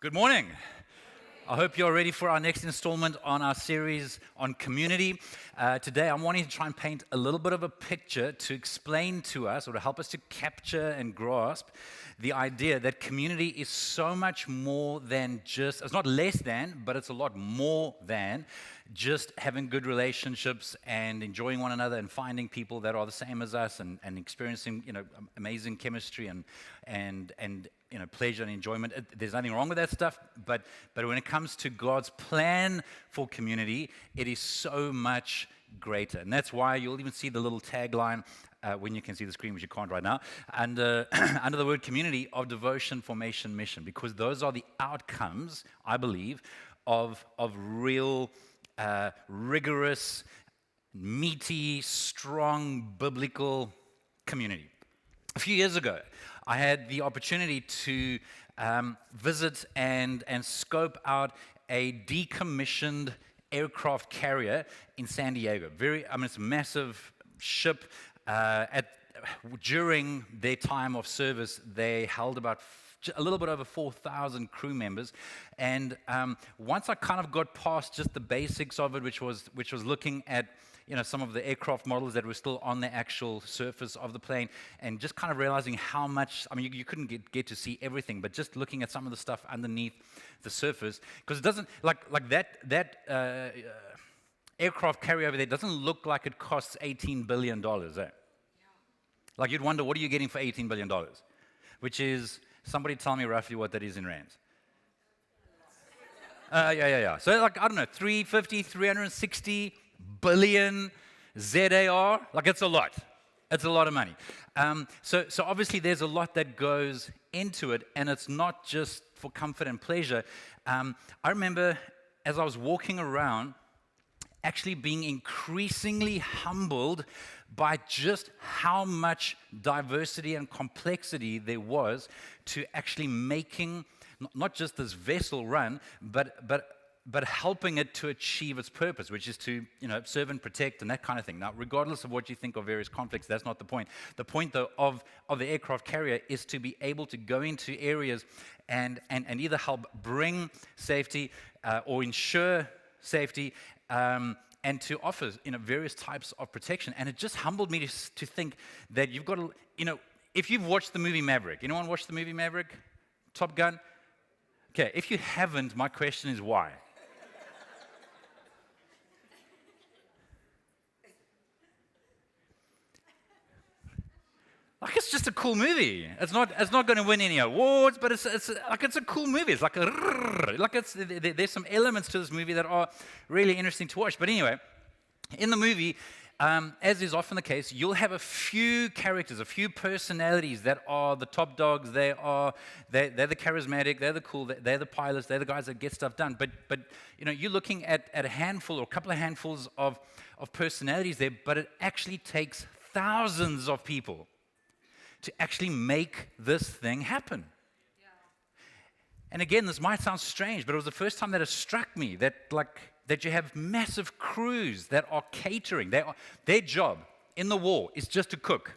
Good morning. I hope you're ready for our next installment on our series on community. Today, I'm wanting to try and paint a little bit of a picture to explain to us or to help us to capture and grasp the idea that community is so much more than just, it's not less than, but it's a lot more than just having good relationships and enjoying one another and finding people that are the same as us and experiencing, amazing chemistry and pleasure and enjoyment. There's nothing wrong with that stuff, but when it comes to God's plan for community, it is so much greater. And that's why you'll even see the little tagline when you can see the screen, which you can't right now, and under the word community of devotion, formation, mission, because those are the outcomes, I believe, of real, rigorous, meaty, strong, biblical community. A few years ago, I had the opportunity to visit and scope out a decommissioned aircraft carrier in San Diego. It's a massive ship. During their time of service, they held about a little bit over 4,000 crew members. And once I kind of got past just the basics of it, which was looking at some of the aircraft models that were still on the actual surface of the plane, and just kind of realizing how much, you couldn't get to see everything, but just looking at some of the stuff underneath the surface, because it doesn't, like that aircraft carrier over there doesn't look like it costs $18 billion, eh? Like you'd wonder, what are you getting for $18 billion? Which is, somebody tell me roughly what that is in rands. Yeah. So I don't know, 360 billion ZAR, it's a lot. It's a lot of money. So obviously there's a lot that goes into it, and it's not just for comfort and pleasure. I remember as I was walking around, actually being increasingly humbled by just how much diversity and complexity there was to actually making not just this vessel run, but helping it to achieve its purpose, which is to, serve and protect and that kind of thing. Now, regardless of what you think of various conflicts, that's not the point. The point, though, of the aircraft carrier is to be able to go into areas and either help bring safety or ensure safety, and to offer, various types of protection. And it just humbled me to think that you've got to, if you've watched the movie Maverick, anyone watch the movie Maverick? Top Gun? Okay, if you haven't, my question is why? It's just a cool movie. It's not going to win any awards, but it's a cool movie. There's some elements to this movie that are really interesting to watch. But anyway, in the movie, as is often the case, you'll have a few characters, a few personalities that are the top dogs. They're the charismatic, they're the cool, they're the pilots, they're the guys that get stuff done. But you're looking at a handful or a couple of handfuls of personalities there, but it actually takes thousands of people to actually make this thing happen. Yeah. And again, this might sound strange, but it was the first time that it struck me that you have massive crews that are catering. Their job in the war is just to cook.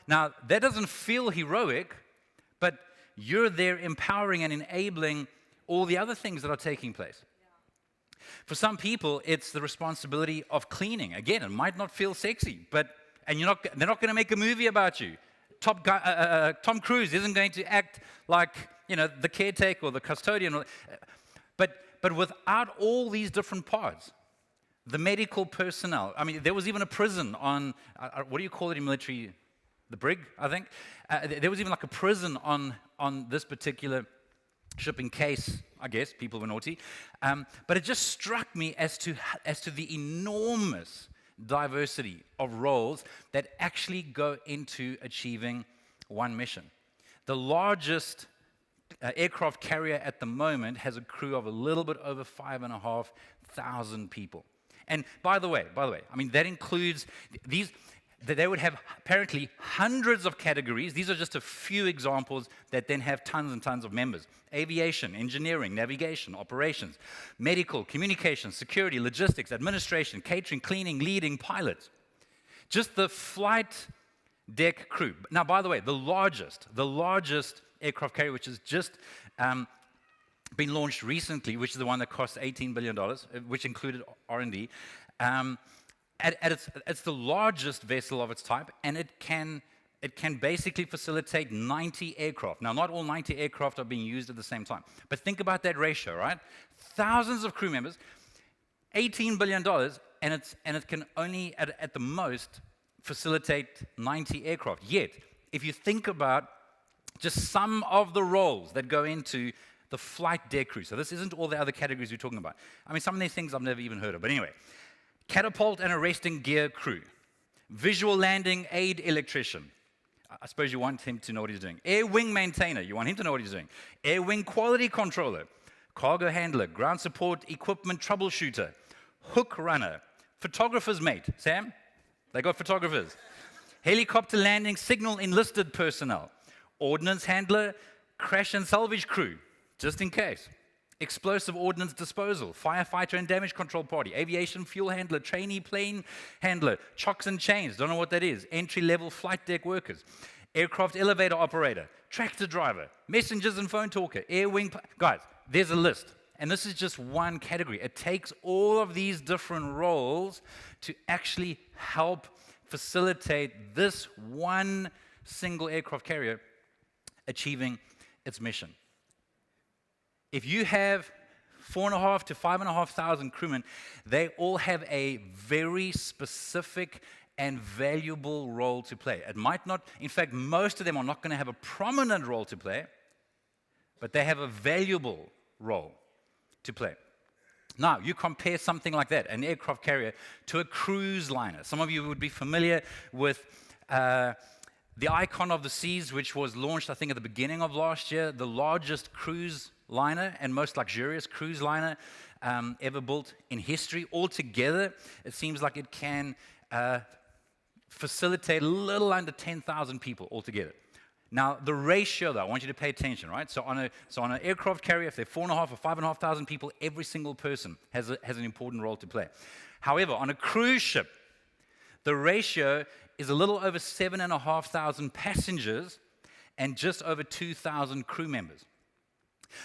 Now, that doesn't feel heroic, but you're there empowering and enabling all the other things that are taking place. Yeah. For some people, it's the responsibility of cleaning. Again, it might not feel sexy, and they're not going to make a movie about you. Tom Cruise isn't going to act like, the caretaker or the custodian. But without all these different parts, the medical personnel, there was even a prison on, what do you call it in military? The brig, I think. There was even a prison on this particular ship in case, I guess, people were naughty. But it just struck me as to the enormous diversity of roles that actually go into achieving one mission. The largest aircraft carrier at the moment has a crew of a little bit over 5,500 people. And by the way, that includes these. That they would have apparently hundreds of categories. These are just a few examples that then have tons and tons of members. Aviation, engineering, navigation, operations, medical, communications, security, logistics, administration, catering, cleaning, leading, pilots. Just the flight deck crew. Now, by the way, the largest aircraft carrier, which has just been launched recently, which is the one that cost $18 billion, which included R&D. It's the largest vessel of its type, and it can basically facilitate 90 aircraft. Now, not all 90 aircraft are being used at the same time, but think about that ratio, right? Thousands of crew members, $18 billion, and it can only, at the most, facilitate 90 aircraft. Yet, if you think about just some of the roles that go into the flight deck crew, so this isn't all the other categories we're talking about. I mean, some of these things I've never even heard of, but anyway. Catapult and arresting gear crew, visual landing aid electrician. I suppose you want him to know what he's doing. Air wing maintainer, you want him to know what he's doing. Air wing quality controller, cargo handler, ground support equipment troubleshooter, hook runner, photographer's mate. Sam, they got photographers. Helicopter landing signal enlisted personnel, ordnance handler, crash and salvage crew, just in case. Explosive ordnance disposal, firefighter and damage control party, aviation fuel handler, trainee plane handler, chocks and chains, don't know what that is, entry-level flight deck workers, aircraft elevator operator, tractor driver, messengers and phone talker, air wing... Guys, there's a list, and this is just one category. It takes all of these different roles to actually help facilitate this one single aircraft carrier achieving its mission. If you have 4,500 to 5,500 crewmen, they all have a very specific and valuable role to play. It might not, in fact, most of them are not going to have a prominent role to play, but they have a valuable role to play. Now, you compare something like that, an aircraft carrier, to a cruise liner. Some of you would be familiar with the Icon of the Seas, which was launched, I think, at the beginning of last year, the largest cruise liner and most luxurious cruise liner ever built in history. Altogether, it seems like it can facilitate a little under 10,000 people altogether. Now, the ratio, though, I want you to pay attention, right? So on an aircraft carrier, if they're 4,500 or 5,500 people, every single person has an important role to play. However, on a cruise ship, the ratio is a little over 7,500 passengers and just over 2,000 crew members.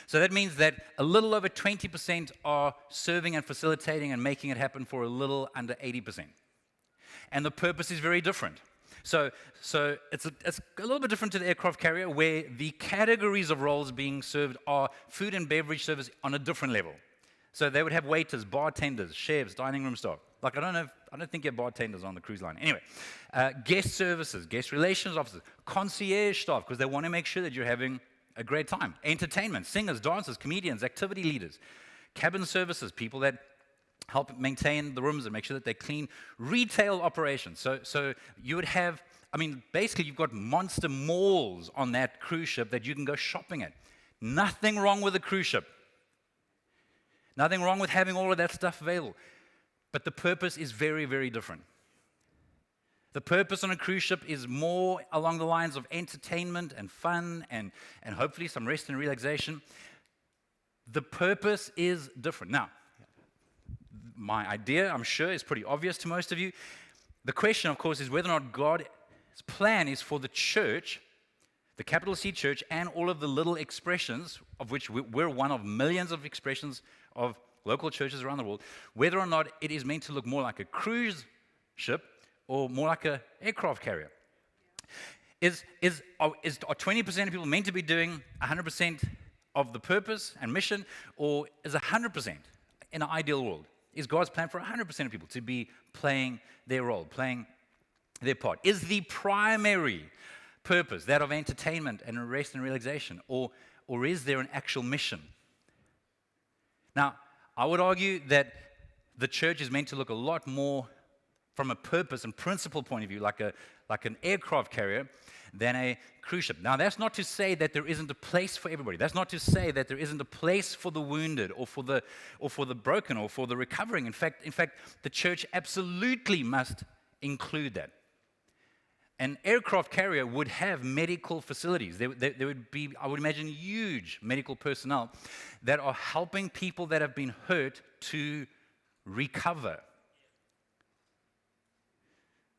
So that means that a little over 20% are serving and facilitating and making it happen for a little under 80%. And the purpose is very different. So it's a little bit different to the aircraft carrier, where the categories of roles being served are food and beverage service on a different level. So they would have waiters, bartenders, chefs, dining room staff. Like, I don't think you have bartenders on the cruise line. Anyway, guest services, guest relations officers, concierge staff, because they want to make sure that you're having a great time. Entertainment, singers, dancers, comedians, activity leaders, cabin services, people that help maintain the rooms and make sure that they're clean. Retail operations. So you would have, basically you've got monster malls on that cruise ship that you can go shopping at. Nothing wrong with a cruise ship. Nothing wrong with having all of that stuff available. But the purpose is very, very different. The purpose on a cruise ship is more along the lines of entertainment and fun and hopefully some rest and relaxation. The purpose is different. Now, my idea, I'm sure, is pretty obvious to most of you. The question, of course, is whether or not God's plan is for the church, the capital C church, and all of the little expressions, of which we're one of millions of expressions of local churches around the world, whether or not it is meant to look more like a cruise ship or more like an aircraft carrier. Are 20% of people meant to be doing 100% of the purpose and mission, or is 100% in an ideal world? Is God's plan for 100% of people to be playing their role, playing their part? Is the primary purpose that of entertainment and rest and relaxation, or is there an actual mission? Now, I would argue that the church is meant to look a lot more from a purpose and principle point of view, like an aircraft carrier, than a cruise ship. Now, that's not to say that there isn't a place for everybody. That's not to say that there isn't a place for the wounded or for the broken or for the recovering. In fact, the church absolutely must include that. An aircraft carrier would have medical facilities. There would be, I would imagine, huge medical personnel that are helping people that have been hurt to recover.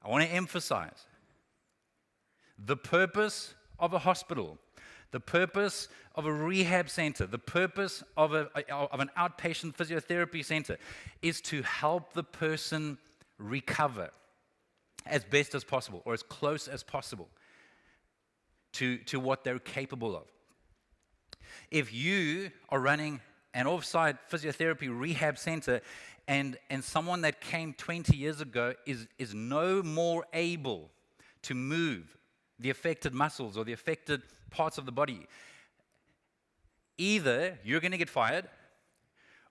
I want to emphasize the purpose of a hospital, The purpose of a rehab center, the purpose of an outpatient physiotherapy center is to help the person recover as best as possible or as close as possible to what they're capable of. If you are running an offsite physiotherapy rehab center and someone that came 20 years ago is no more able to move the affected muscles or the affected parts of the body, either you're going to get fired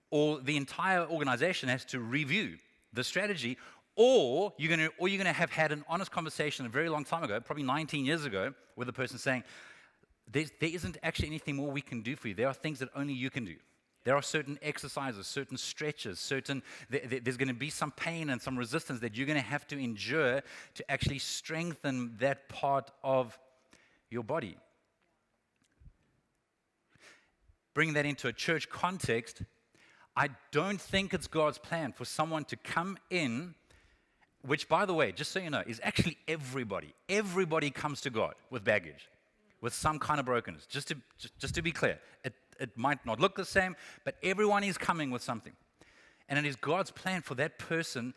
or the entire organization has to review the strategy, or you're going to have had an honest conversation a very long time ago, probably 19 years ago, with the person saying, there isn't actually anything more we can do for you. There are things that only you can do. There are certain exercises, certain stretches, there's going to be some pain and some resistance that you're going to have to endure to actually strengthen that part of your body. Bring that into a church context, I don't think it's God's plan for someone to come in, which, by the way, just so you know, is actually everybody. Everybody comes to God with baggage, with some kind of brokenness. Just to be clear, it might not look the same, but everyone is coming with something. And it is God's plan for that person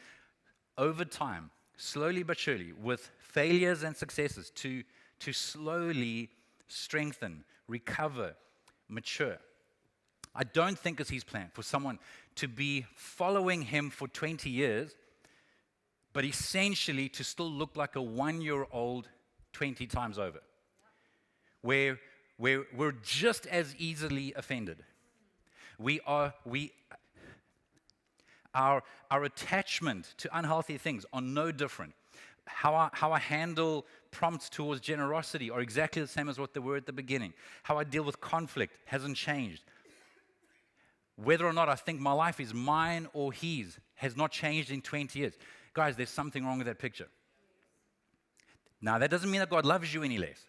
over time, slowly but surely, with failures and successes, to slowly strengthen, recover, mature. I don't think it's his plan for someone to be following him for 20 years, but essentially to still look like a 1-year-old 20 times over, where we're just as easily offended. Our attachment to unhealthy things are no different. How I handle prompts towards generosity are exactly the same as what they were at the beginning. How I deal with conflict hasn't changed. Whether or not I think my life is mine or his has not changed in 20 years. Guys, there's something wrong with that picture. Now, that doesn't mean that God loves you any less.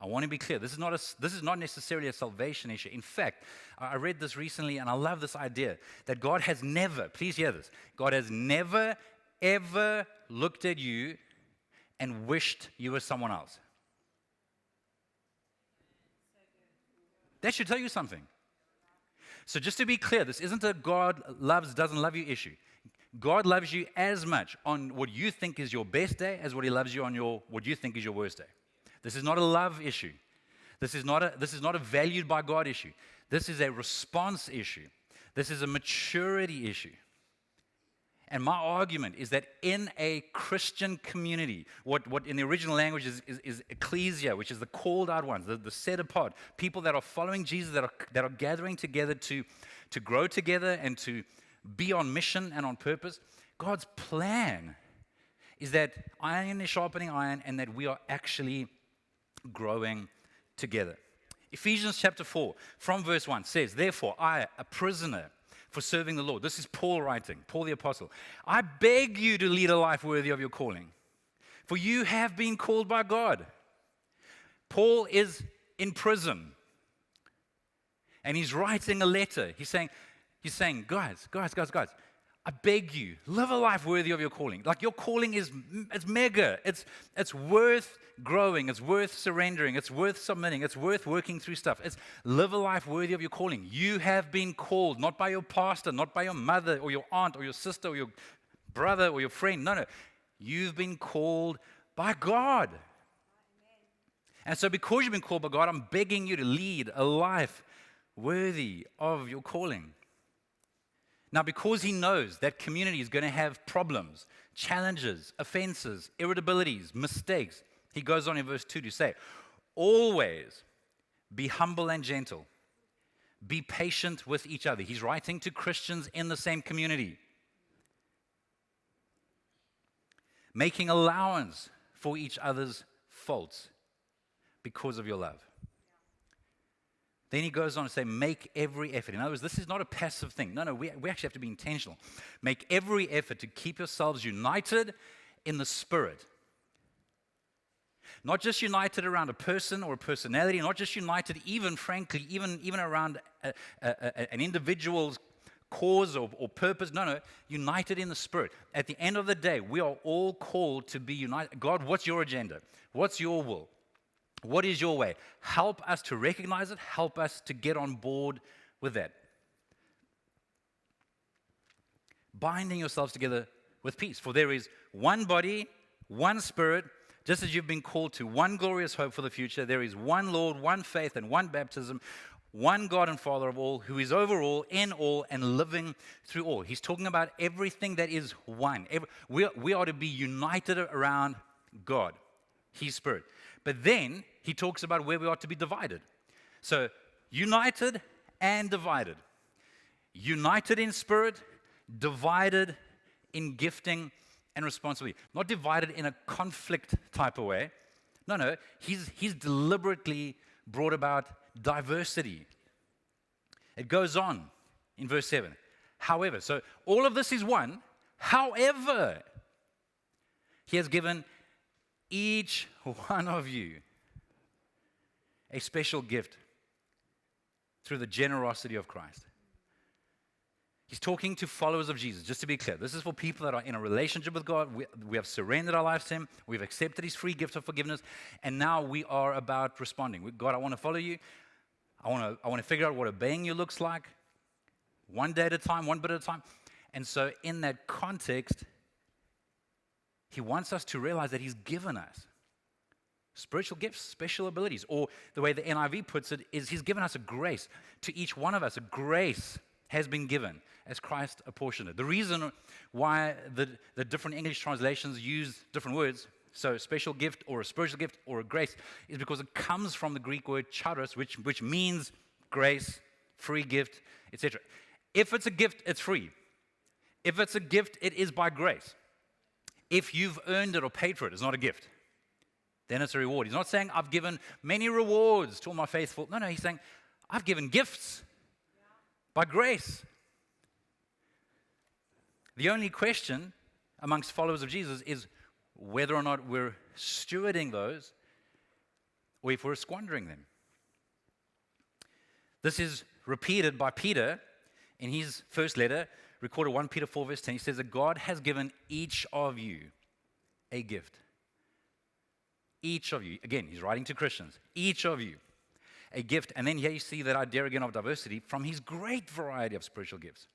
I want to be clear. This is not necessarily a salvation issue. In fact, I read this recently, and I love this idea that God has never, please hear this, God has never, ever looked at you and wished you were someone else. That should tell you something. So just to be clear, this isn't a God loves, doesn't love you issue. God loves you as much on what you think is your best day as what he loves you on what you think is your worst day. This is not a love issue. This is not a valued by God issue. This is a response issue. This is a maturity issue. And my argument is that in a Christian community, what in the original language is ecclesia, which is the called out ones, the set apart, people that are following Jesus, that are gathering together to grow together and to be on mission and on purpose, God's plan is that iron is sharpening iron and that we are actually growing together. Ephesians chapter 4, from verse 1 says, "Therefore, I, a prisoner for serving the Lord." This is Paul writing, Paul the apostle. "I beg you to lead a life worthy of your calling, for you have been called by God." Paul is in prison, and he's writing a letter. He's saying, guys, I beg you, live a life worthy of your calling. Like, your calling it's mega. It's worth growing. It's worth surrendering. It's worth submitting. It's worth working through stuff. It's live a life worthy of your calling. You have been called, not by your pastor, not by your mother or your aunt or your sister or your brother or your friend. No. You've been called by God. Amen. And so because you've been called by God, I'm begging you to lead a life worthy of your calling. Now, because he knows that community is going to have problems, challenges, offenses, irritabilities, mistakes, he goes on in verse 2 to say, "Always be humble and gentle. Be patient with each other." He's writing to Christians in the same community. "Making allowance for each other's faults because of your love." Then he goes on to say, make every effort. In other words, this is not a passive thing. No, we actually have to be intentional. Make every effort to keep yourselves united in the Spirit. Not just united around a person or a personality, not just united even, frankly, even around an individual's cause or purpose. No, united in the Spirit. At the end of the day, we are all called to be united. God, what's your agenda? What's your will? What is your way? Help us to recognize it. Help us to get on board with that. Binding yourselves together with peace. For there is one body, one spirit, just as you've been called to one glorious hope for the future. There is one Lord, one faith, and one baptism, one God and Father of all, who is over all, in all, and living through all. He's talking about everything that is one. We are to be united around God, His Spirit. But then he talks about where we are to be divided. So, united and divided. United in spirit, divided in gifting and responsibility. Not divided in a conflict type of way. No. He's deliberately brought about diversity. It goes on in verse 7. However, so all of this is one. However, he has given each one of you a special gift through the generosity of Christ. He's talking to followers of Jesus, just to be clear. This is for people that are in a relationship with God. We have surrendered our lives to Him. We've accepted His free gift of forgiveness. And now we are about responding. God, I want to follow you. I want to figure out what obeying you looks like. One day at a time, one bit at a time. And so in that context, He wants us to realize that He's given us spiritual gifts, special abilities. Or the way the NIV puts it is He's given us a grace. To each one of us, a grace has been given as Christ apportioned it. The reason why the different English translations use different words, so special gift or a spiritual gift or a grace, is because it comes from the Greek word charis, which means grace, free gift, etc. If it's a gift, it's free. If it's a gift, it is by grace. If you've earned it or paid for it, it's not a gift. Then it's a reward. He's not saying, I've given many rewards to all my faithful. No, he's saying, I've given gifts by grace. The only question amongst followers of Jesus is whether or not we're stewarding those or if we're squandering them. This is repeated by Peter in his first letter, recorded 1 Peter 4 verse 10. He says that God has given each of you a gift. Each of you. Again, he's writing to Christians. Each of you a gift. And then here you see that idea again of diversity from His great variety of spiritual gifts.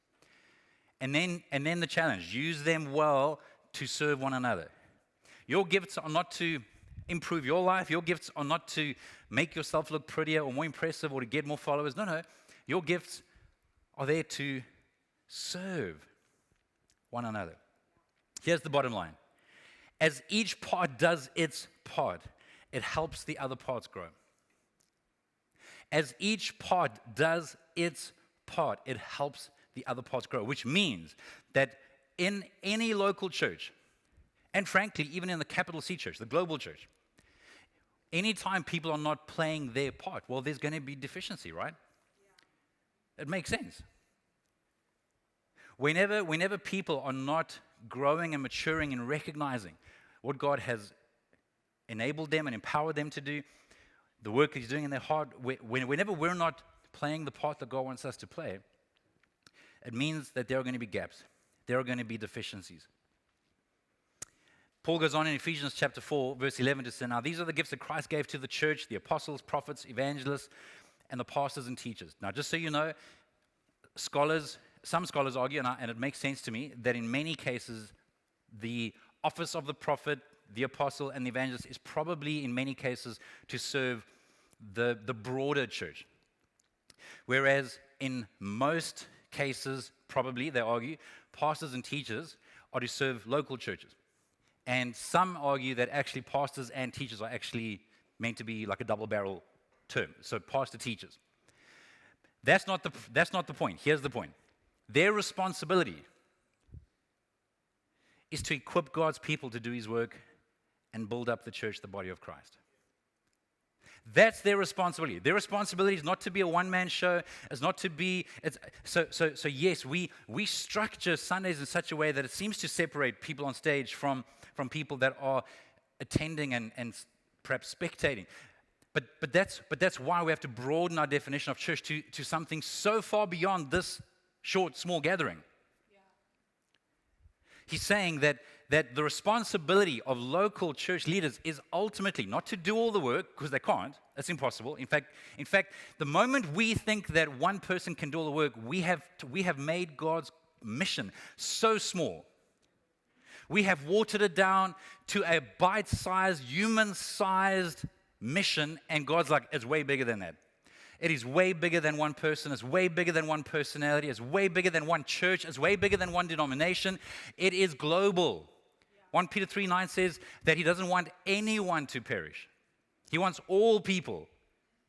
And then the challenge, use them well to serve one another. Your gifts are not to improve your life. Your gifts are not to make yourself look prettier or more impressive or to get more followers. No. Your gifts are there to serve one another. Here's the bottom line. As each part does its part, it helps the other parts grow. As each part does its part, it helps the other parts grow, which means that in any local church, and frankly, even in the capital C church, the global church, anytime people are not playing their part, well, there's going to be deficiency, right? Yeah. It makes sense. Whenever people are not growing and maturing and recognizing what God has enabled them and empowered them to do, the work that He's doing in their heart, whenever we're not playing the part that God wants us to play, it means that there are going to be gaps. There are going to be deficiencies. Paul goes on in Ephesians chapter 4, verse 11 to say, now these are the gifts that Christ gave to the church, the apostles, prophets, evangelists, and the pastors and teachers. Now, just so you know, some scholars argue, and it makes sense to me, that in many cases, the office of the prophet, the apostle, and the evangelist is probably, in many cases, to serve the broader church. Whereas in most cases, probably, they argue, pastors and teachers are to serve local churches. And some argue that actually pastors and teachers are actually meant to be like a double-barrel term. So pastor teachers. That's not the point. Here's the point. Their responsibility is to equip God's people to do His work and build up the church, the body of Christ. That's their responsibility. Their responsibility is not to be a one-man show. It's not to be. So yes, we structure Sundays in such a way that it seems to separate people on stage from people that are attending and perhaps spectating. But that's why we have to broaden our definition of church to something so far beyond this short, small gathering. He's saying that the responsibility of local church leaders is ultimately not to do all the work, because they can't. That's impossible. In fact, the moment we think that one person can do all the work, we have made God's mission so small. We have watered it down to a bite-sized, human-sized mission, and God's like, it's way bigger than that. It is way bigger than one person. It's way bigger than one personality. It's way bigger than one church. It's way bigger than one denomination. It is global. 1 Peter 3:9 says that he doesn't want anyone to perish. He wants all people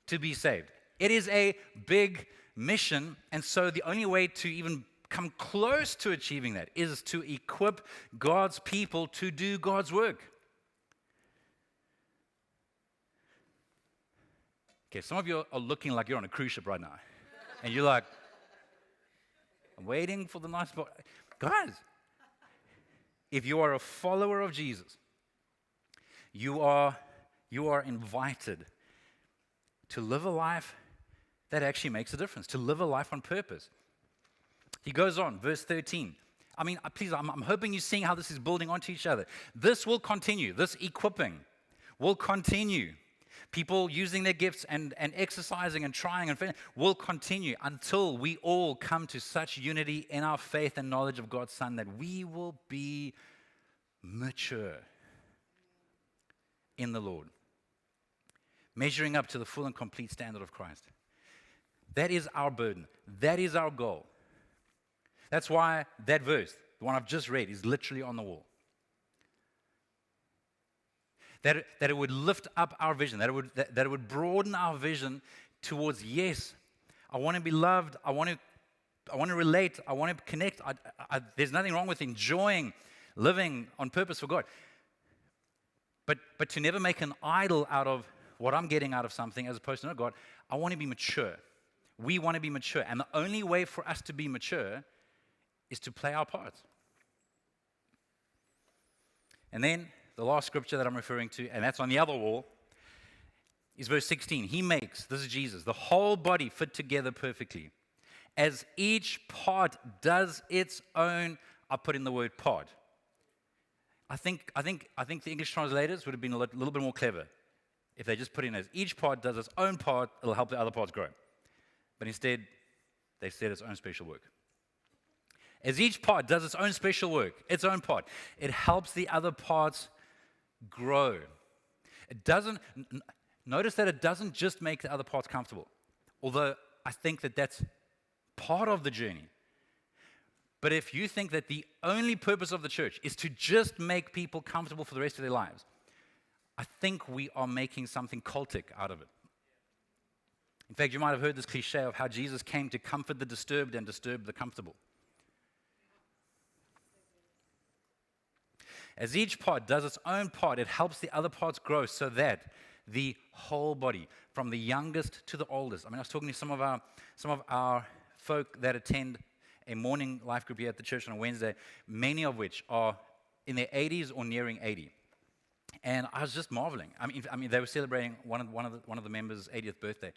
to be saved. It is a big mission, and so the only way to even come close to achieving that is to equip God's people to do God's work. Okay, some of you are looking like you're on a cruise ship right now. And you're like, I'm waiting for the nice boat. Guys, if you are a follower of Jesus, you are invited to live a life that actually makes a difference, to live a life on purpose. He goes on, verse 13. I mean, please, I'm hoping you're seeing how this is building onto each other. This will continue. This equipping will continue. People using their gifts and exercising and trying and failing will continue until we all come to such unity in our faith and knowledge of God's Son that we will be mature in the Lord, measuring up to the full and complete standard of Christ. That is our burden. That is our goal. That's why that verse, the one I've just read, is literally on the wall. That it would lift up our vision, that it would broaden our vision towards, yes, I want to be loved, I want to relate, I want to connect. There's nothing wrong with enjoying living on purpose for God. But to never make an idol out of what I'm getting out of something as opposed to, no, God, I want to be mature. We want to be mature. And the only way for us to be mature is to play our parts. And then the last scripture that I'm referring to, and that's on the other wall, is verse 16. He makes, this is Jesus, the whole body fit together perfectly. As each part does its own, I put in the word part. I think the English translators would have been a little bit more clever if they just put in as each part does its own part, it'll help the other parts grow. But instead, they said its own special work. As each part does its own special work, its own part, it helps the other parts grow. Notice that it doesn't just make the other parts comfortable, although I think that that's part of the journey. But if you think that the only purpose of the church is to just make people comfortable for the rest of their lives, I think we are making something cultic out of it. In fact, you might have heard this cliche of how Jesus came to comfort the disturbed and disturb the comfortable. As each part does its own part, it helps the other parts grow so that the whole body, from the youngest to the oldest. I mean, I was talking to some of our folk that attend a morning life group here at the church on a Wednesday, many of which are in their 80s or nearing 80. And I was just marveling. I mean, they were celebrating one of the members' 80th birthday,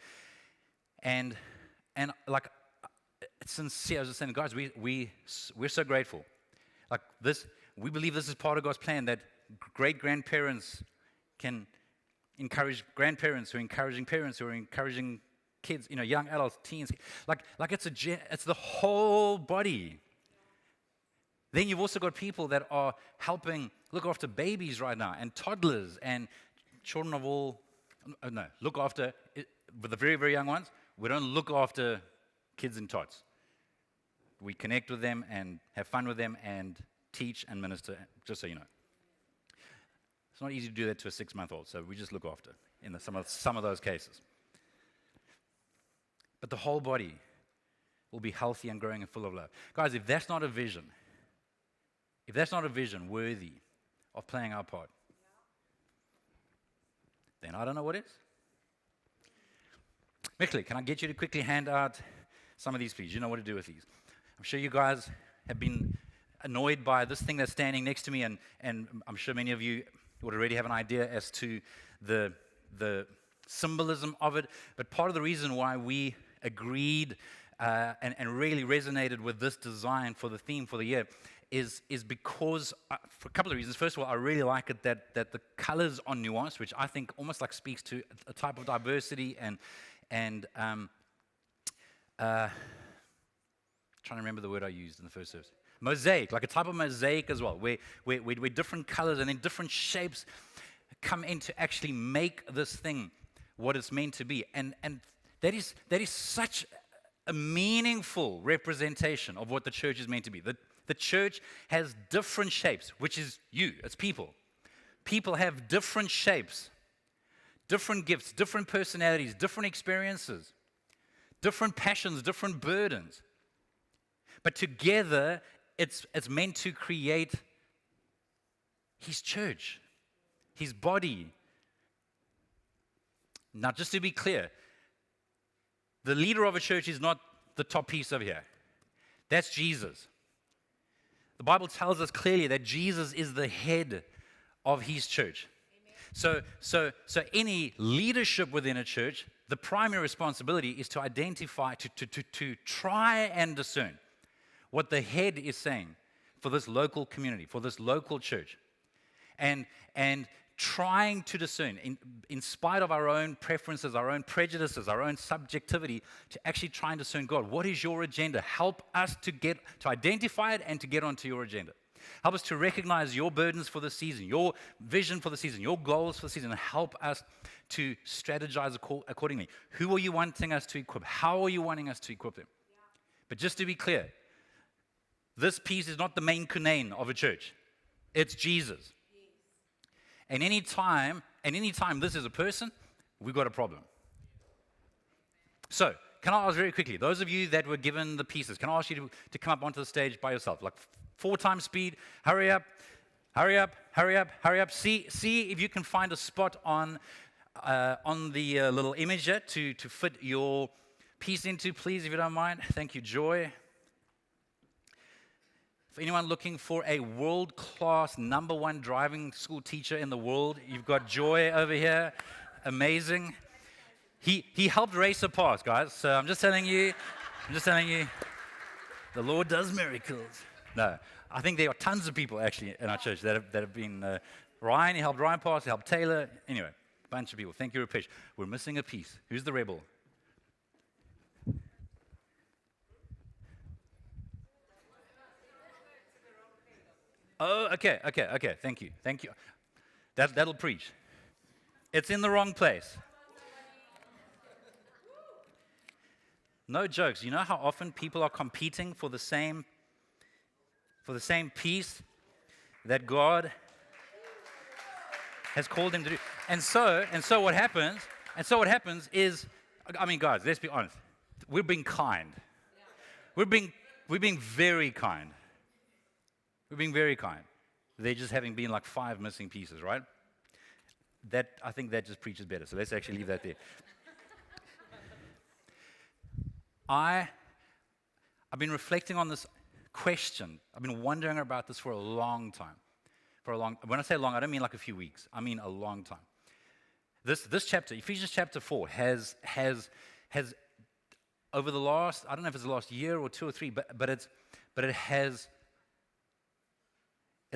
and like, it's sincere. I was just saying, guys, we're so grateful. Like this. We believe this is part of God's plan, that great-grandparents can encourage grandparents who are encouraging parents who are encouraging kids, young adults, teens. Like it's the whole body. Then you've also got people that are helping look after babies right now and toddlers and children of all. No, look after with the very, very young ones. We don't look after kids and tots. We connect with them and have fun with them and teach and minister, just so you know. It's not easy to do that to a 6-month-old, so we just look after in some of those cases. But the whole body will be healthy and growing and full of love. Guys, if that's not a vision worthy of playing our part, then I don't know what is. Mickey, can I get you to quickly hand out some of these, please? You know what to do with these. I'm sure you guys have been annoyed by this thing that's standing next to me, and I'm sure many of you would already have an idea as to the symbolism of it. But part of the reason why we agreed and really resonated with this design for the theme for the year is because, for a couple of reasons. First of all, I really like it that the colors are nuanced, which I think almost like speaks to a type of diversity and trying to remember the word I used in the first service. Mosaic, like a type of mosaic as well, where different colors and then different shapes come in to actually make this thing what it's meant to be. And that is such a meaningful representation of what the church is meant to be. The church has different shapes, which is you, it's people. People have different shapes, different gifts, different personalities, different experiences, different passions, different burdens. But together, it's meant to create His church, His body. Now, just to be clear, the leader of a church is not the top piece over here. That's Jesus. The Bible tells us clearly that Jesus is the head of His church. So any leadership within a church, the primary responsibility is to identify, to try and discern what the head is saying for this local community, for this local church. And trying to discern, in spite of our own preferences, our own prejudices, our own subjectivity, to actually try and discern, God, what is your agenda? Help us to identify it and to get onto your agenda. Help us to recognize your burdens for the season, your vision for the season, your goals for the season, and help us to strategize accordingly. Who are you wanting us to equip? How are you wanting us to equip them? But just to be clear, this piece is not the main kunane of a church. It's Jesus. And any time this is a person, we've got a problem. So, can I ask very quickly, those of you that were given the pieces, can I ask you to come up onto the stage by yourself? Like 4 times speed, hurry up, hurry up, hurry up, hurry up. See if you can find a spot on the little image here to fit your piece into, please, if you don't mind. Thank you, Joy. For anyone looking for a world-class #1 driving school teacher in the world, you've got Joy over here. Amazing. He helped race a pass, guys. So I'm just telling you, the Lord does miracles. No, I think there are tons of people actually in our church that have been. Ryan, he helped Ryan pass. He helped Taylor. Anyway, a bunch of people. Thank you, Rupesh. We're missing a piece. Who's the rebel? Oh, okay. Thank you. That'll preach. It's in the wrong place. No jokes. You know how often people are competing for the same piece that God has called them to do. And so what happens is, I mean, guys, let's be honest. We're being kind. We're being very kind. We're being very kind. They're just having been like 5 missing pieces, right? I think that just preaches better. So let's actually leave that there. I've been reflecting on this question. I've been wondering about this for a long time. When I say long, I don't mean like a few weeks. I mean a long time. This chapter, Ephesians chapter 4, has over the last, I don't know if it's the last year or 2 or 3, but it has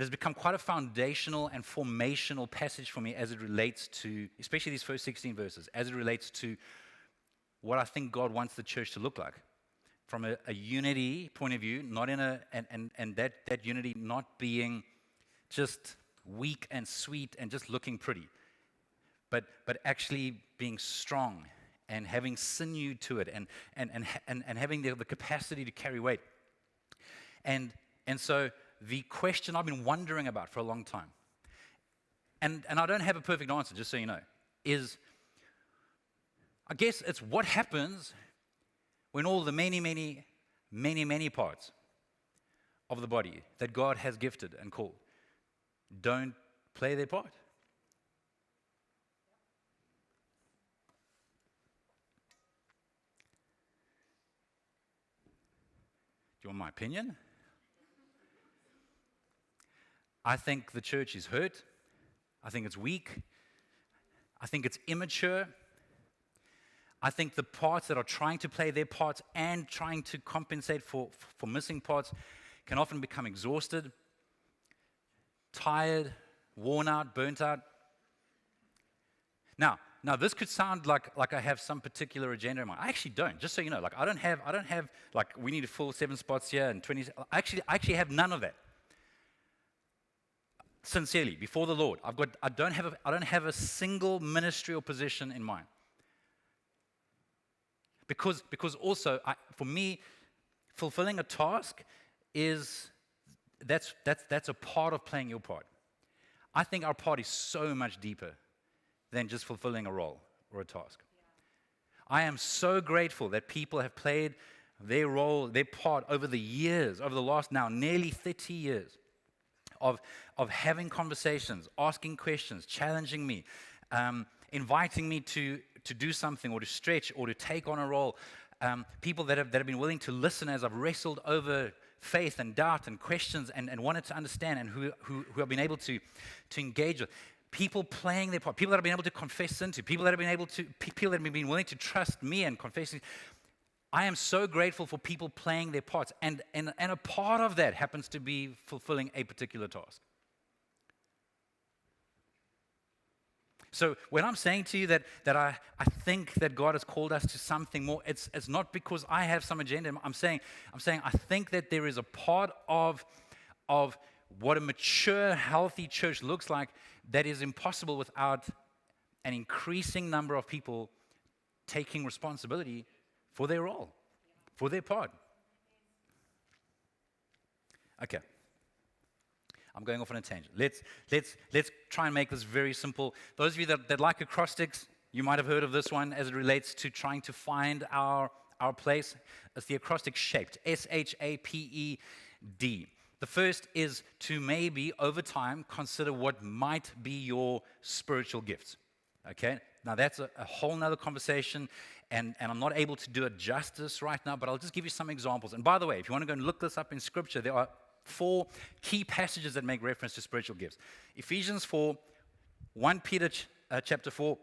become quite a foundational and formational passage for me as it relates to, especially these first 16 verses, as it relates to what I think God wants the church to look like. From a unity point of view, not in and that unity not being just weak and sweet and just looking pretty, but actually being strong and having sinew to it and having the capacity to carry weight. And so the question I've been wondering about for a long time, and I don't have a perfect answer, just so you know, is, I guess it's what happens when all the many parts of the body that God has gifted and called don't play their part. Do you want my opinion? I think the church is hurt. I think it's weak. I think it's immature. I think the parts that are trying to play their parts and trying to compensate for missing parts can often become exhausted, tired, worn out, burnt out. Now, this could sound like I have some particular agenda in mind. I actually don't. Just so you know, like I don't have like we need to fill 7 spots here and 20. I actually have none of that. Sincerely, before the Lord, I don't have a single ministry or position in mind. Because also, for me, fulfilling a task that's a part of playing your part. I think our part is so much deeper than just fulfilling a role or a task. I am so grateful that people have played their role, their part over the years, over the last now nearly 30 years of having conversations, asking questions, challenging me, inviting me to do something or to stretch or to take on a role. People that have been willing to listen as I've wrestled over faith and doubt and questions and wanted to understand, and who have been able to engage with. People playing their part, people that have been able to confess into, people that have been willing to trust me and confess. I am so grateful for people playing their parts, and a part of that happens to be fulfilling a particular task. So when I'm saying to you that I think that God has called us to something more, it's not because I have some agenda. I'm saying I think that there is a part of what a mature, healthy church looks like that is impossible without an increasing number of people taking responsibility for their role, for their part. Okay. I'm going off on a tangent. Let's try and make this very simple. Those of you that like acrostics, you might have heard of this one as it relates to trying to find our place. It's the acrostic SHAPED, SHAPED. The first is to maybe, over time, consider what might be your spiritual gifts. Okay? Now, that's a whole nother conversation, and I'm not able to do it justice right now, but I'll just give you some examples. And by the way, if you want to go and look this up in Scripture, there are 4 key passages that make reference to spiritual gifts. Ephesians 4, 1 Peter chapter 4,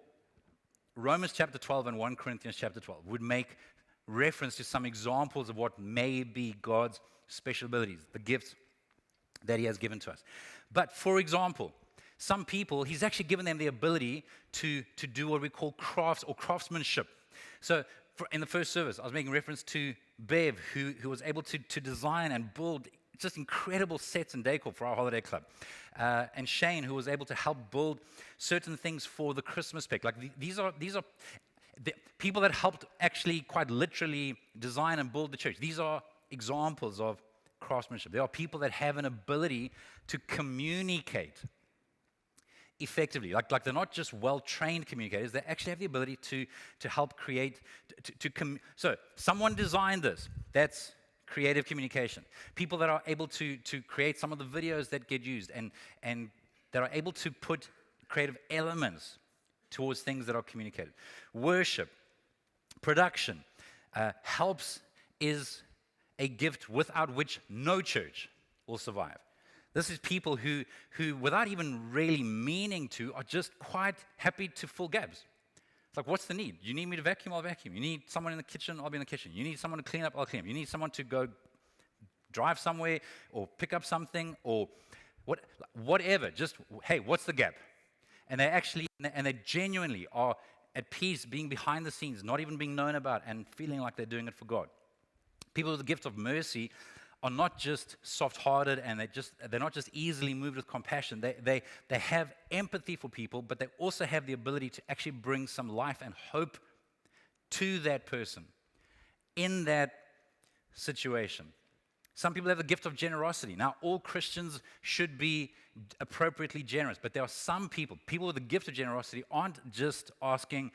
Romans chapter 12, and 1 Corinthians chapter 12 would make reference to some examples of what may be God's special abilities, the gifts that He has given to us. But for example, some people, He's actually given them the ability to do what we call crafts or craftsmanship. So in the first service, I was making reference to Bev, who was able to design and build just incredible sets and decor for our holiday club. And Shane, who was able to help build certain things for the Christmas pick. Like these are the people that helped actually quite literally design and build the church. These are examples of craftsmanship. There are people that have an ability to communicate effectively. Like they're not just well-trained communicators, they actually have the ability to help create, so someone designed this. That's creative communication. People that are able to create some of the videos that get used and that are able to put creative elements towards things that are communicated. Worship, production, helps is a gift without which no church will survive. This is people who without even really meaning to, are just quite happy to fill gaps. It's like, what's the need? You need me to vacuum? I'll vacuum. You need someone in the kitchen? I'll be in the kitchen. You need someone to clean up? I'll clean up. You need someone to go drive somewhere or pick up something or whatever. Just, hey, what's the gap? And they genuinely are at peace being behind the scenes, not even being known about, and feeling like they're doing it for God. People with the gift of mercy are not just soft-hearted and they're not just easily moved with compassion. They have empathy for people, but they also have the ability to actually bring some life and hope to that person in that situation. Some people have the gift of generosity. Now, all Christians should be appropriately generous, but there are some people with the gift of generosity aren't just asking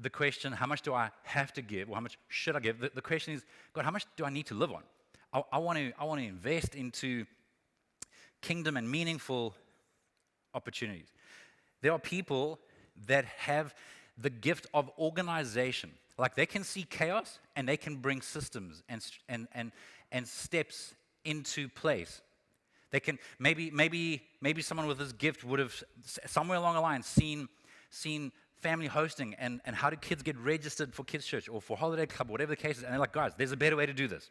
the question, how much do I have to give, or how much should I give? The question is, God, how much do I need to live on? I want to invest into kingdom and meaningful opportunities. There are people that have the gift of organization. Like they can see chaos and they can bring systems and steps into place. They can maybe someone with this gift would have somewhere along the line seen family hosting and how do kids get registered for kids church or for holiday club, whatever the case is, and they're like, guys, there's a better way to do this.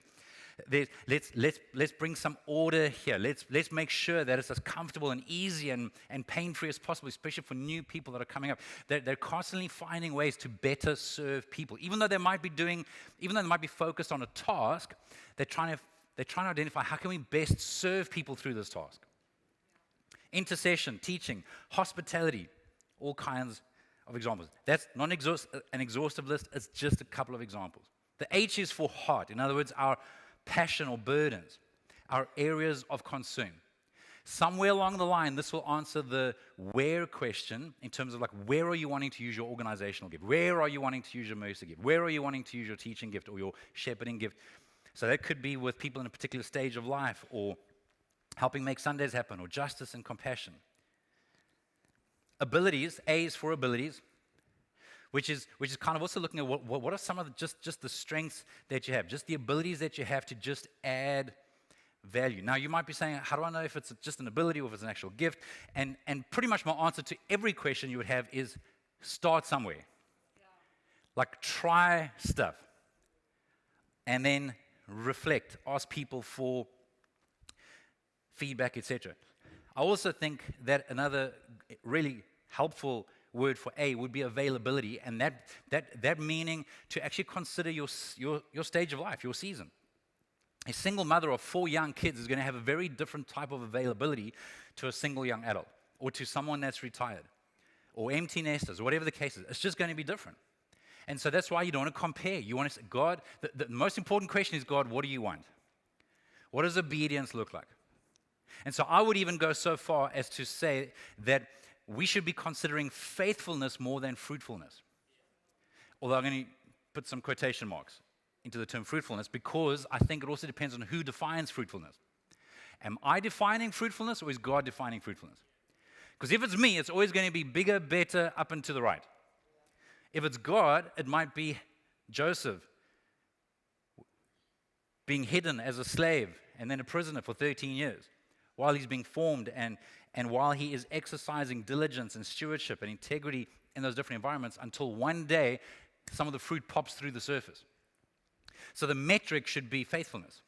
Let's bring some order here. Let's make sure that it's as comfortable and easy and pain-free as possible, especially for new people that are coming up. They're constantly finding ways to better serve people. Even though they might be focused on a task, they're trying to identify how can we best serve people through this task. Intercession, teaching, hospitality, all kinds of examples. That's not an exhaustive list. It's just a couple of examples. The H is for heart. In other words, our passion or burdens, our areas of concern. Somewhere along the line, this will answer the where question in terms of like, where are you wanting to use your organizational gift? Where are you wanting to use your mercy gift? Where are you wanting to use your teaching gift or your shepherding gift? So that could be with people in a particular stage of life, or helping make Sundays happen, or justice and compassion. Abilities, A is for abilities, which is kind of also looking at what are some of just the strengths that you have, just the abilities that you have to just add value. Now, you might be saying, how do I know if it's just an ability or if it's an actual gift? And pretty much my answer to every question you would have is start somewhere. Yeah. Like, try stuff. And then reflect, ask people for feedback, etc. I also think that another really helpful word for A would be availability, and that meaning to actually consider your stage of life, your season. A single mother of 4 young kids is going to have a very different type of availability to a single young adult, or to someone that's retired, or empty nesters, or whatever the case is. It's just going to be different. And so that's why you don't want to compare. You want to say, God, the most important question is, God, what do you want? What does obedience look like? And so I would even go so far as to say that we should be considering faithfulness more than fruitfulness. Although I'm going to put some quotation marks into the term fruitfulness, because I think it also depends on who defines fruitfulness. Am I defining fruitfulness, or is God defining fruitfulness? Because if it's me, it's always going to be bigger, better, up and to the right. If it's God, it might be Joseph being hidden as a slave and then a prisoner for 13 years while he's being formed, and while he is exercising diligence and stewardship and integrity in those different environments, until one day some of the fruit pops through the surface. So the metric should be faithfulness.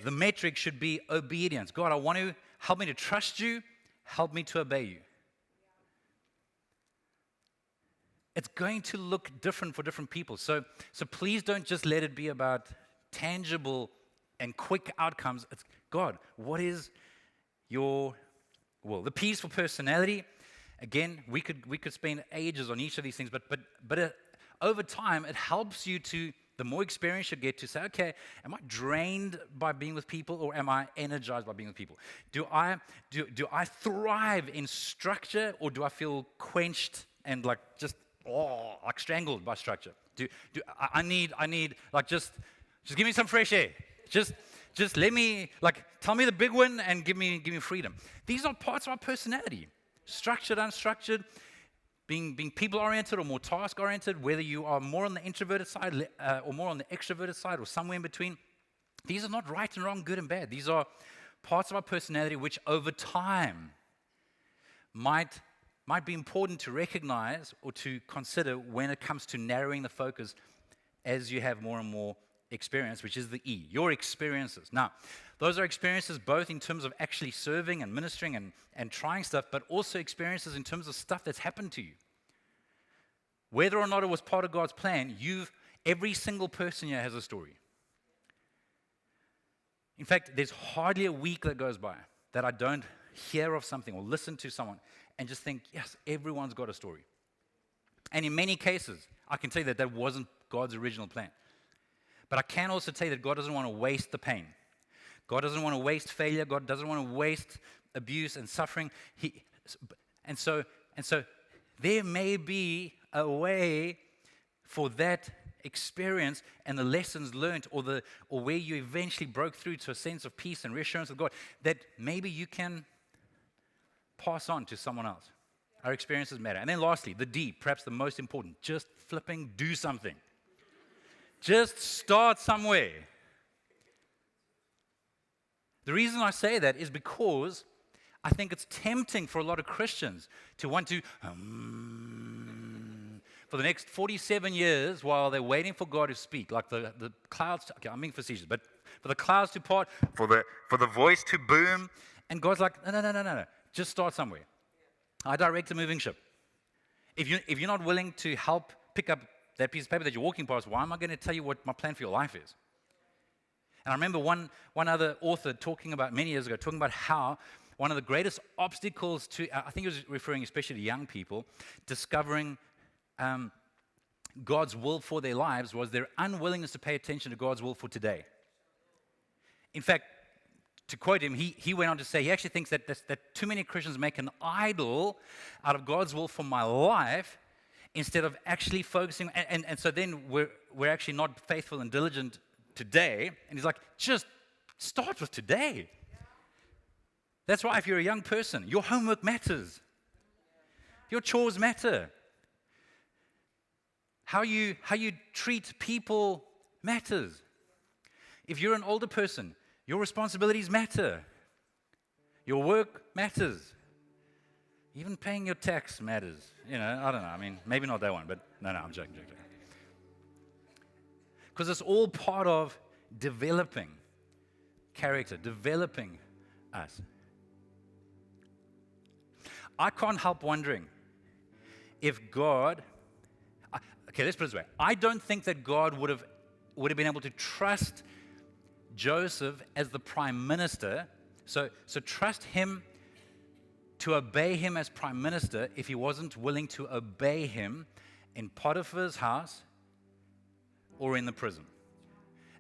The metric should be obedience. God, I want to help me to trust you, help me to obey you. It's going to look different for different people. So please don't just let it be about tangible and quick outcomes. It's, God, what is your will? The P's for personality. Again, we could spend ages on each of these things, but over time, it helps you to, the more experience you get, to say, okay, am I drained by being with people, or am I energized by being with people? Do I thrive in structure, or do I feel quenched and like strangled by structure? I need like just give me some fresh air. Just let me, like, tell me the big one and give me freedom. These are parts of our personality. Structured, unstructured, being people-oriented or more task-oriented, whether you are more on the introverted side or more on the extroverted side, or somewhere in between. These are not right and wrong, good and bad. These are parts of our personality which over time might be important to recognize or to consider when it comes to narrowing the focus as you have more and more experience, which is the E, your experiences. Now, those are experiences both in terms of actually serving and ministering and trying stuff, but also experiences in terms of stuff that's happened to you. Whether or not it was part of God's plan, every single person here has a story. In fact, there's hardly a week that goes by that I don't hear of something or listen to someone and just think, yes, everyone's got a story. And in many cases, I can tell you that wasn't God's original plan. But I can also tell you that God doesn't want to waste the pain. God doesn't want to waste failure. God doesn't want to waste abuse and suffering. And so there may be a way for that experience and the lessons learned, or where you eventually broke through to a sense of peace and reassurance of God, that maybe you can pass on to someone else. Our experiences matter. And then lastly, the D, perhaps the most important, just flipping do something. Just start somewhere. The reason I say that is because I think it's tempting for a lot of Christians to want to, for for the next 47 years while they're waiting for God to speak, like the clouds, okay, I'm being facetious, but for the clouds to part, for the voice to boom, and God's like, no, just start somewhere. I direct a moving ship. If you're not willing to help pick up that piece of paper that you're walking past, why am I going to tell you what my plan for your life is? And I remember one other author talking about, many years ago, talking about how one of the greatest obstacles to, I think he was referring especially to young people, discovering God's will for their lives was their unwillingness to pay attention to God's will for today. In fact, to quote him, he went on to say he actually thinks that too many Christians make an idol out of God's will for my life instead of actually focusing. And so then we're actually not faithful and diligent today. And he's like, just start with today. That's why if you're a young person, your homework matters. Your chores matter. How you treat people matters. If you're an older person, your responsibilities matter. Your work matters. Even paying your tax matters. You know, I don't know. I mean, maybe not that one, but no, I'm joking. Because it's all part of developing character, developing us. I can't help wondering if God, okay, let's put it this way. I don't think that God would have been able to trust Joseph as the prime minister, so trust him to obey him as prime minister if he wasn't willing to obey him in Potiphar's house or in the prison.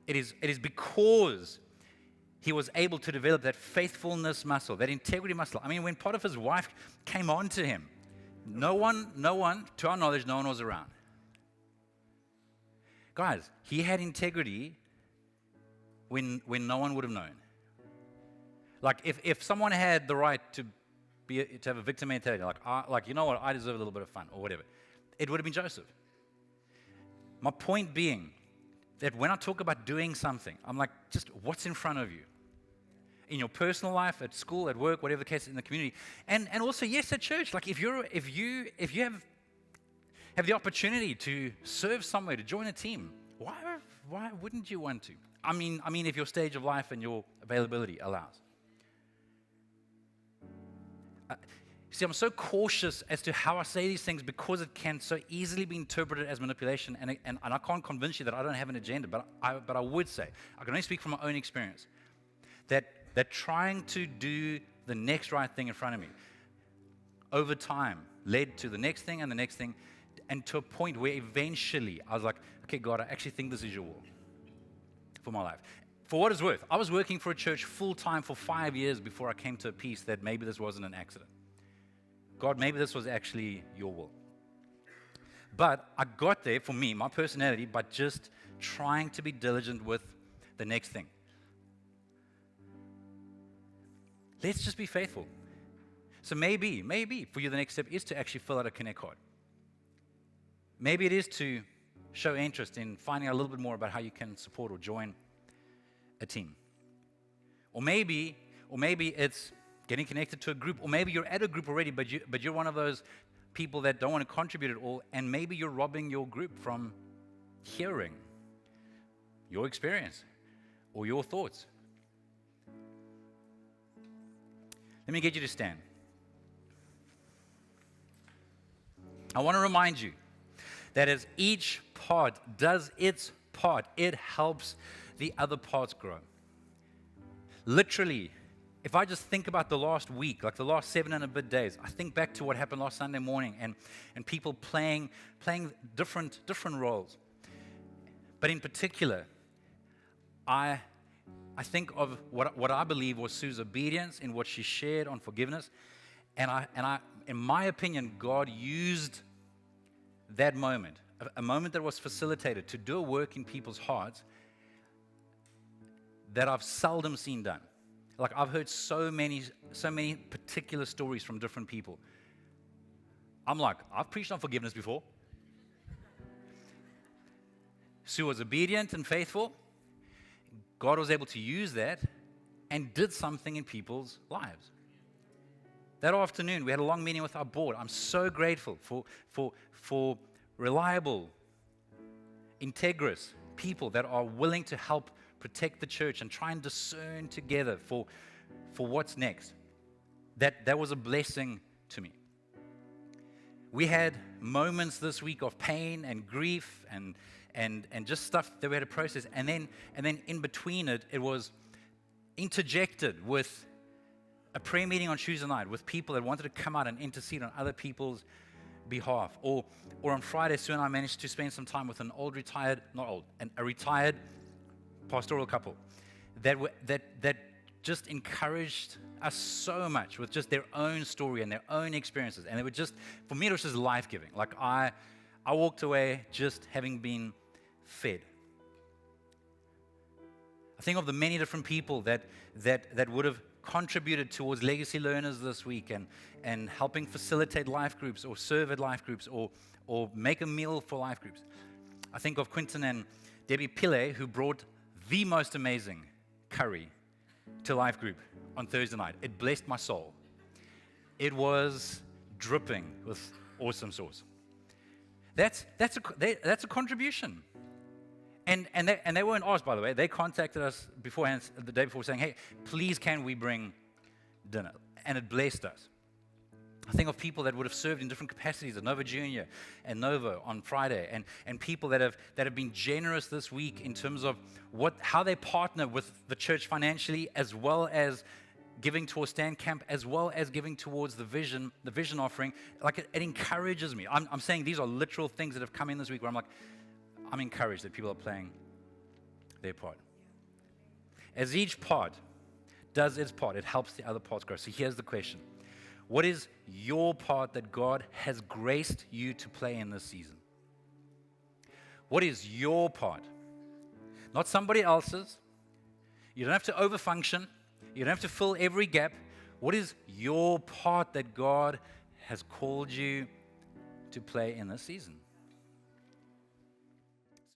It is because he was able to develop that faithfulness muscle, that integrity muscle. I mean, when Potiphar's wife came on to him, no one, to our knowledge, no one was around. Guys, he had integrity when no one would have known. Like if someone had the right to have a victim mentality, like you know what, I deserve a little bit of fun or whatever, it would have been Joseph. My point being that when I talk about doing something, I'm like, just what's in front of you? In your personal life, at school, at work, whatever the case, in the community, and also yes, at church. Like if you have the opportunity to serve somewhere, to join a team, why wouldn't you want to? I mean, if your stage of life and your availability allows. See, I'm so cautious as to how I say these things because it can so easily be interpreted as manipulation, and I can't convince you that I don't have an agenda, but I would say, I can only speak from my own experience, that trying to do the next right thing in front of me over time led to the next thing and the next thing, and to a point where eventually I was like, okay, God, I actually think this is your will for my life. For what it's worth, I was working for a church full-time for 5 years before I came to a peace that maybe this wasn't an accident. God, maybe this was actually your will. But I got there, for me, my personality, by just trying to be diligent with the next thing. Let's just be faithful. So maybe for you the next step is to actually fill out a Connect card. Maybe it is to show interest in finding out a little bit more about how you can support or join a team. Or maybe it's getting connected to a group, or maybe you're at a group already, but you're one of those people that don't want to contribute at all, and maybe you're robbing your group from hearing your experience or your thoughts. Let me get you to stand. I want to remind you that as each part does its part, it helps the other parts grow. Literally, if I just think about the last week, like the last 7 and a bit days, I think back to what happened last Sunday morning and people playing different roles. But in particular, I think of what I believe was Sue's obedience in what she shared on forgiveness, and I, in my opinion, God used that moment, a moment that was facilitated, to do a work in people's hearts that I've seldom seen done. Like I've heard so many particular stories from different people. I'm like, I've preached on forgiveness before. Sue was obedient and faithful. God was able to use that and did something in people's lives. That afternoon, we had a long meeting with our board. I'm so grateful for reliable, integrous people that are willing to help protect the church and try and discern together for what's next. That was a blessing to me. We had moments this week of pain and grief and just stuff that we had to process. And then in between it was interjected with a prayer meeting on Tuesday night with people that wanted to come out and intercede on other people's behalf. Or on Friday, Sue and I managed to spend some time with a retired pastoral couple that just encouraged us so much with just their own story and their own experiences. And it would just, for me, it was just life-giving. Like I walked away just having been fed. I think of the many different people that would have contributed towards Legacy Learners this week and helping facilitate life groups or serve at life groups or make a meal for life groups. I think of Quinton and Debbie Pillay, who brought the most amazing curry to life group on Thursday night. It blessed my soul. It was dripping with awesome sauce. That's a contribution. And they weren't asked, by the way. They contacted us beforehand, the day before, saying, hey, please can we bring dinner? And it blessed us. I think of people that would have served in different capacities at Nova Junior and Nova on Friday, and people that have been generous this week in terms of how they partner with the church financially, as well as giving towards Stand Camp, as well as giving towards the vision offering. Like it encourages me. I'm saying these are literal things that have come in this week where I'm encouraged that people are playing their part. As each part does its part, it helps the other parts grow. So here's the question. What is your part that God has graced you to play in this season? What is your part? Not somebody else's. You don't have to overfunction. You don't have to fill every gap. What is your part that God has called you to play in this season?